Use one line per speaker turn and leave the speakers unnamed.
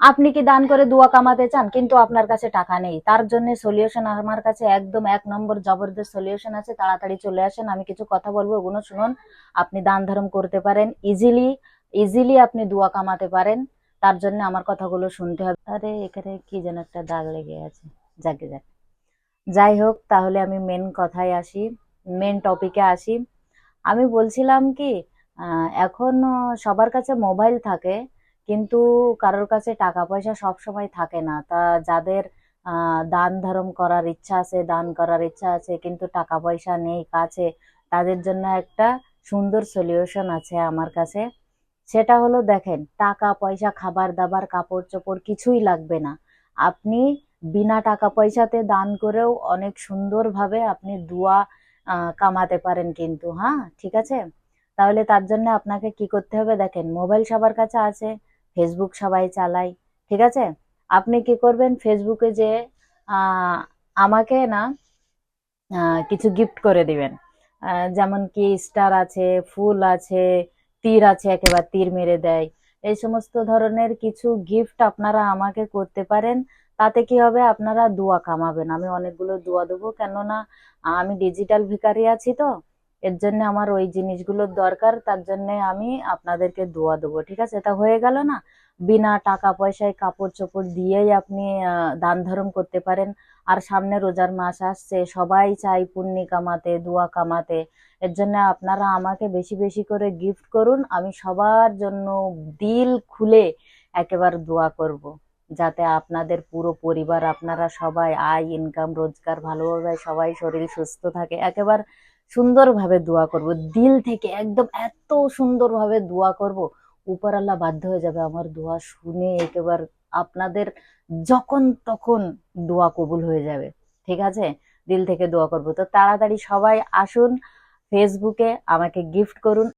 আপনি কি দান করে দুয়া কামাতে চান কিন্তু আপনার কাছে টাকা নেই, তার জন্য সলিউশন আমার কাছে একদম 1 নম্বর জবরদস্ত সলিউশন আছে। তাড়াতাড়ি চলে আসেন, আমি কিছু কথা বলবো, ওগুলো শুনুন। আপনি দান ধর্ম করতে পারেন ইজিলি, ইজিলি আপনি দুয়া কামাতে পারেন। তার জন্য আমার কথাগুলো শুনতে হবে। আরে এখানে কি যেন একটা দাগ লেগে আছে, যাকে যাক, যাই হোক, তাহলে আমি মেন কথায় আসি, মেন টপিকে আসি। আমি বলছিলাম কি, এখন সবার কাছে মোবাইল থাকে, কিন্তু কারোর কাছে টাকা পয়সা সব সময় থাকে না। তা যাদের দান ধর্ম করার ইচ্ছা আছে, দান করার ইচ্ছা আছে কিন্তু টাকা পয়সা নেই কাছে, তাদের জন্য একটা সুন্দর সলিউশন আছে আমার কাছে। সেটা হলো, দেখেন, টাকা পয়সা, খাবার দাবার, কাপড় চোপড় কিছুই লাগবে না। আপনি বিনা টাকা পয়সাতে দান করেও অনেক সুন্দরভাবে আপনি দুয়া কামাতে পারেন কিন্তু, হ্যাঁ, ঠিক আছে। তাহলে তার জন্য আপনাকে কি করতে হবে, দেখেন, মোবাইল সবার কাছে আছে, ফেসবুক সবাই চালায়, ঠিক আছে। আপনি কি করবেন, ফেসবুকে যে আহ আমাকে না কিছু গিফট করে দিবেন। যেমন কি স্টার আছে, ফুল আছে, তীর আছে, একেবারে তীর মেরে দেয়, এই সমস্ত ধরনের কিছু গিফট আপনারা আমাকে করতে পারেন। তাতে কি হবে, আপনারা দোয়া কামাবেন। আমি অনেকগুলো দোয়া দেবো, কেননা আমি ডিজিটাল ভিখারি আছি তো, এর জন্য আমার ওই জিনিসগুলোর দরকার। তার জন্য আমি আপনাদেরকে দোয়া দেবো, ঠিক আছে। এটা হয়ে গেল না, বিনা টাকা পয়সায় কাপড় চোপড় দিয়েই আপনি দান ধর্ম করতে পারেন। আর সামনে রোজার মাস আসছে, সবাই চাই পুণ্য কামাতে, দোয়া কামাতে। এর জন্য আপনারা আমাকে বেশি বেশি করে গিফট করুন, আমি সবার জন্য দিল খুলে একেবারে দোয়া করব, যাতে আপনাদের পুরো পরিবার, আপনারা সবাই আয় ইনকাম রোজগার ভালোভাবে, সবাই শরীর সুস্থ থাকে, একেবারে সুন্দরভাবে দোয়া করব, দিল থেকে একদম এত সুন্দরভাবে দোয়া করব, উপরওয়ালা বাধ্য হয়ে যাবে আমার দোয়া শুনে, একেবারে আপনাদের যখন তখন দোয়া কবুল হয়ে যাবে, ঠিক আছে। দিল থেকে দোয়া করব, তো তাড়াতাড়ি সবাই আসুন, ফেসবুকে আমাকে গিফট করুন।